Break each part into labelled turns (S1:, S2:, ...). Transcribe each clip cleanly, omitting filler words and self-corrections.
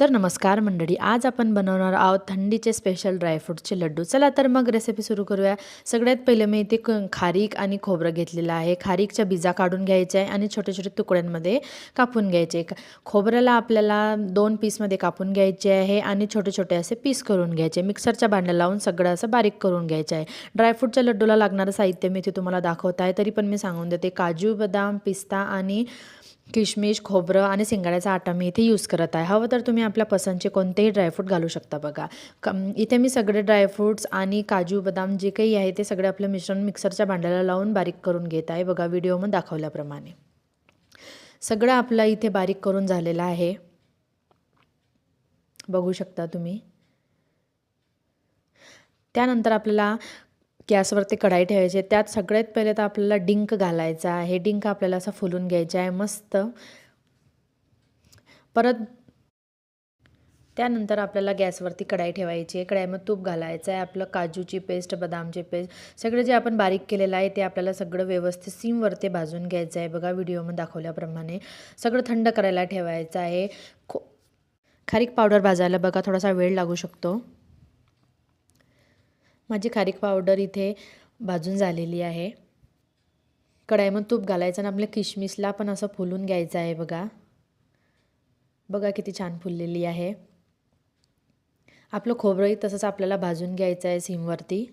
S1: तर नमस्कार मंडळी, आज आपण बनवणार आहोत थंडीचे स्पेशल ड्रायफ्रूटचे लड्डू। चला तर मग रेसिपी सुरू करूया। सगळ्यात पहिले मी इथे खारीक आणि खोबरं घेतलेलं आहे। खारीकच्या बिजा काढून घ्यायचे आहे आणि छोटे छोटे तुकड्यांमध्ये कापून घ्यायचे। खोबऱ्याला आपल्याला 2 पीसमध्ये कापून घ्यायचे आहे आणि छोटे छोटे असे पीस करून घ्यायचे। मिक्सरच्या भांड्याला लावून सगळं असं बारीक करून घ्यायचं आहे। ड्रायफ्रूटच्या लड्डूला लागणारं साहित्य मी इथे तुम्हाला दाखवत आहे, तरी पण मी सांगून देते। काजू, बदाम, पिस्ता आणि किशमिश, खोबरं आणि शिंगाड्याचा आटा मी इथे यूज करत आहे। हवं तर तुम्ही आपल्या पसंतचे कोणतेही ड्रायफ्रूट घालू शकता। बघा इथे मी सगळे ड्रायफ्रूट्स आणि काजू, बदाम जे काही आहे ते सगळे आपलं मिश्रण मिक्सरच्या भांड्याला लावून बारीक करून घेत आहे। बघा व्हिडिओमध्ये दाखवल्याप्रमाणे सगळं आपलं इथे बारीक करून झालेलं आहे, बघू शकता तुम्ही। त्यानंतर आपल्याला गॅसवरती कढाई ठेवायची। त्यात सगळ्यात पहिले तर आपल्याला डिंक घालायचा आहे। डिंक आपल्याला असं फुलून घ्यायचा आहे मस्त। परत त्यानंतर आपल्याला गॅसवरती कढाई ठेवायची आहे। कढाईमध्ये तूप घालायचं आहे। आपलं काजूची पेस्ट, बदामची पेस्ट सगळं जे आपण बारीक केलेलं आहे ते आपल्याला सगळं व्यवस्थित सिमवरती भाजून घ्यायचं आहे। बघा व्हिडिओमध्ये दाखवल्याप्रमाणे सगळं थंड करायला ठेवायचं आहे। खारीक पावडर भाजायला बघा थोडासा वेळ लागू शकतो। माझी खारीक पावडर इथे भाजून झालेली आहे। कढाईमध्ये तूप घालायचं आणि आपल्या किशमिशला पण असं फुलून घ्यायचं आहे। बघा किती छान फुललेली आहे। आपलं खोबरंही तसंच आपल्याला भाजून घ्यायचं आहे सिमवरती,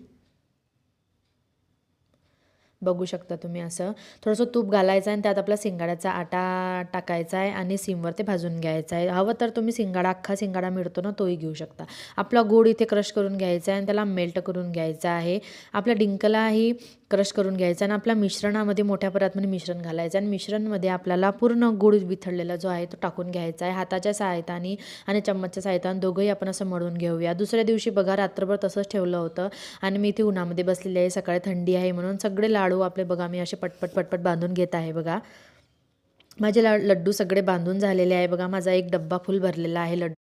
S1: बघू शकता तुम्ही। असं थोडंसं तूप घालायचं आणि त्यात आपला शिंगाड्याचा आटा टाकायचा आहे आणि सिमवर ते भाजून घ्यायचं आहे। हवं तर तुम्ही अख्खा शिंगाडा मिळतो ना, तोही घेऊ शकता। आपला गूळ इथे क्रश करून घ्यायचा आहे आणि त्याला मेल्ट करून घ्यायचा आहे। आपल्या डिंकलाही क्रश करून घ्यायचा आणि आपल्या मिश्रणामध्ये मोठ्या परातमध्ये मिश्रण घालायचं आणि मिश्रणमध्ये आपल्याला पूर्ण गूळ विथळलेला जो आहे तो टाकून घ्यायचा आहे। हाताच्या सहायताने आणि चम्मचच्या सहायताने दोघंही आपण असं मळून घेऊया। दुसऱ्या दिवशी बघा रात्रभर तसंच ठेवलं होतं आणि मी इथे उन्हामध्ये बसलेली आहे। सकाळी थंडी आहे म्हणून सगळे लाडू आपले बघा मी असे पटपट पटपट बांधून घेत आहे। बघा माझे लड्डू सगळे बांधून झालेले आहे। बघा माझा एक डब्बा फुल भरलेला आहे लड्डू।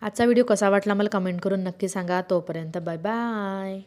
S1: आजचा व्हिडिओ कसा वाटला मला कमेंट करून नक्की सांगा। तोपर्यंत बाय बाय।